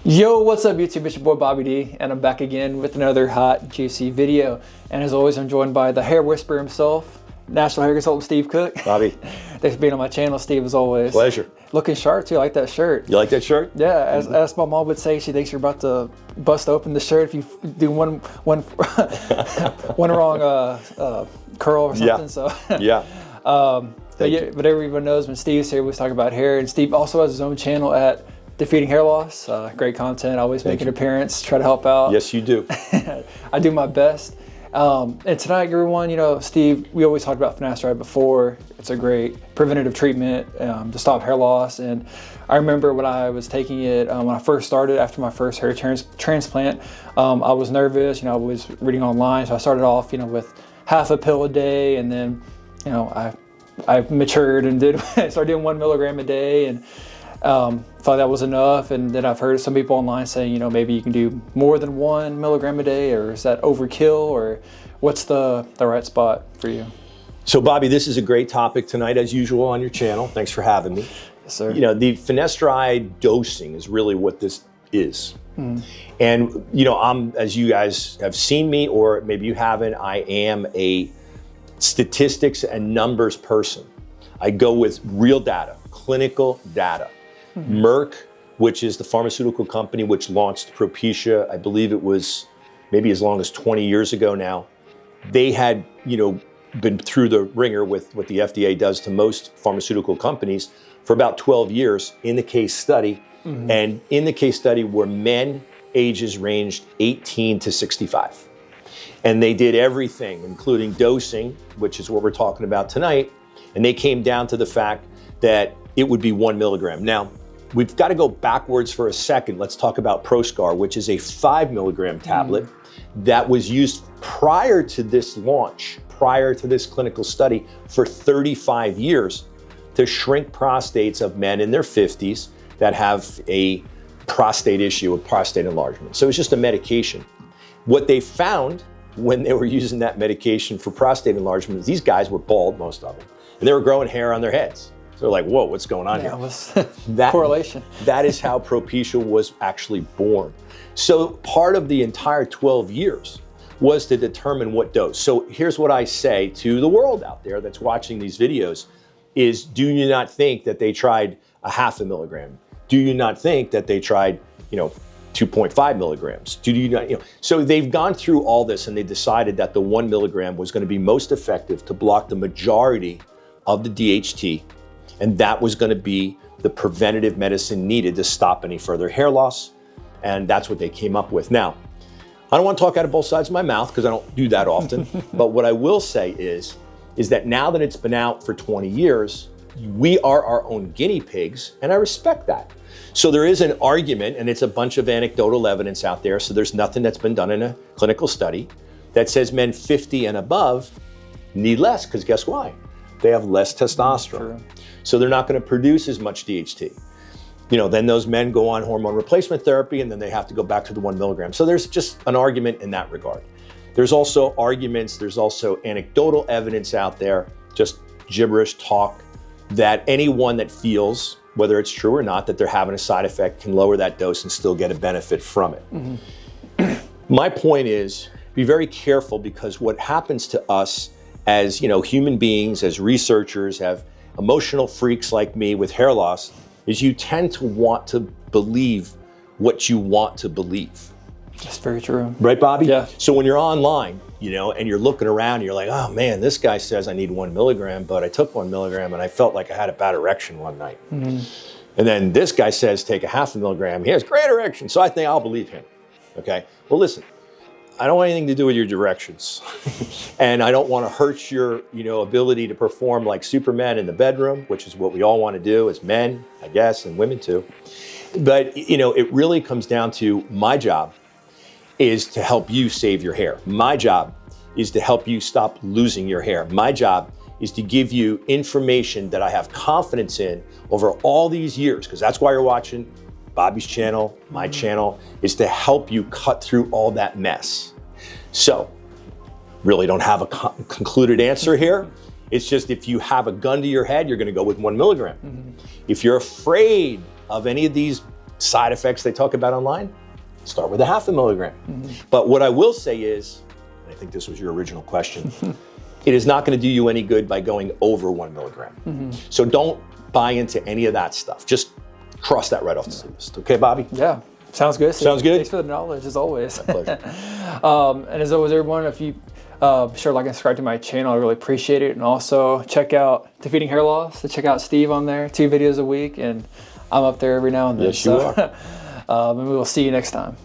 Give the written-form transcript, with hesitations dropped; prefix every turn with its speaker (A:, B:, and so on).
A: Yo, what's up YouTube? It's your boy Bobby D, and I'm back again with another hot, juicy video. And as always, I'm joined by the hair whisperer himself, National Hair Consultant Steve Cook.
B: Bobby.
A: Thanks for being on my channel, Steve, as always.
B: Pleasure.
A: Looking sharp too, I like that shirt.
B: You like that shirt?
A: Yeah, as my mom would say, she thinks you're about to bust open the shirt if you do one wrong curl or something.
B: Yeah.
A: So
B: Yeah.
A: but everyone knows when Steve's here, we talk about hair. And Steve also has his own channel at Defeating Hair Loss. Great content. I always make an appearance, try to help out.
B: Yes, you do.
A: I do my best. And tonight, everyone, you know, Steve, we always talked about finasteride before. It's a great preventative treatment to stop hair loss. And I remember when I was taking it, when I first started after my first hair transplant, I was nervous. You know, I was reading online. So I started off, you know, with half a pill a day. And then, you know, I matured and started doing 1 milligram a day. And thought that was enough, and then I've heard some people online saying, you know, maybe you can do more than 1 milligram a day, or is that overkill, or what's the right spot for you?
B: So Bobby, this is a great topic tonight, as usual, on your channel. Thanks for having me.
A: Yes, sir.
B: You know, the finasteride dosing is really what this is. And, you know, as you guys have seen me, or maybe you haven't, I am a statistics and numbers person. I go with real data, clinical data. Merck, which is the pharmaceutical company which launched Propecia, I believe it was maybe as long as 20 years ago now. They had, you know, been through the ringer with what the FDA does to most pharmaceutical companies for about 12 years in the case study. And in the case study were men ages ranged 18 to 65. And they did everything, including dosing, which is what we're talking about tonight. And they came down to the fact that it would be 1 milligram. Now, we've got to go backwards for a second. Let's talk about Proscar, which is a 5 milligram tablet that was used prior to this launch, prior to this clinical study for 35 years to shrink prostates of men in their 50s that have a prostate issue, a prostate enlargement. So it's just a medication. What they found when they were using that medication for prostate enlargement is these guys were bald, most of them, and they were growing hair on their heads. So they're like, whoa, what's going on here?
A: That correlation.
B: That is how Propecia was actually born. So part of the entire 12 years was to determine what dose. So here's what I say to the world out there that's watching these videos is, do you not think that they tried a 0.5 milligram? Do you not think that they tried, you know, 2.5 milligrams? Do you not, you know? So they've gone through all this and they decided that the 1 milligram was going to be most effective to block the majority of the DHT. And that was going to be the preventative medicine needed to stop any further hair loss. And that's what they came up with. Now, I don't want to talk out of both sides of my mouth because I don't do that often. But what I will say is that now that it's been out for 20 years, we are our own guinea pigs. And I respect that. So there is an argument, and it's a bunch of anecdotal evidence out there. So there's nothing that's been done in a clinical study that says men 50 and above need less, because guess why? They have less testosterone.
A: True.
B: So they're not going to produce as much DHT. You know, then those men go on hormone replacement therapy and then they have to go back to the 1 milligram. So there's just an argument in that regard. There's also arguments, there's also anecdotal evidence out there, just gibberish talk, that anyone that feels, whether it's true or not, that they're having a side effect can lower that dose and still get a benefit from it. My point is, be very careful, because what happens to us as, you know, human beings, as researchers, have emotional freaks like me with hair loss, is you tend to want to believe what you want to believe.
A: That's very true.
B: Right, Bobby?
A: Yeah.
B: So when you're online, you know, and you're looking around, and you're like, oh man, this guy says I need 1 milligram, but I took 1 milligram and I felt like I had a bad erection one night. And then this guy says take a 0.5 milligram, he has great erection, so I think I'll believe him. Okay, well listen, I don't want anything to do with your directions. And I don't want to hurt your, you know, ability to perform like Superman in the bedroom, which is what we all want to do as men, I guess, and women too. But, you know, it really comes down to my job is to help you save your hair. My job is to help you stop losing your hair. My job is to give you information that I have confidence in over all these years, because that's why you're watching Bobby's channel, my channel, is to help you cut through all that mess. So, really don't have a concluded answer here. It's just, if you have a gun to your head, you're going to go with 1 milligram. If you're afraid of any of these side effects they talk about online, start with a 0.5 milligram. But what I will say is, and I think this was your original question, it is not going to do you any good by going over 1 milligram. So don't buy into any of that stuff. Just cross that right off the list. Okay, Bobby?
A: Yeah. Sounds good.
B: Sounds good.
A: Thanks for the knowledge, as always.
B: My pleasure.
A: And as always, everyone, if you be sure to like and subscribe to my channel, I really appreciate it. And also check out Defeating Hair Loss. To check out Steve on there, 2 videos a week, and I'm up there every now and then.
B: Yes, you are.
A: And we will see you next time.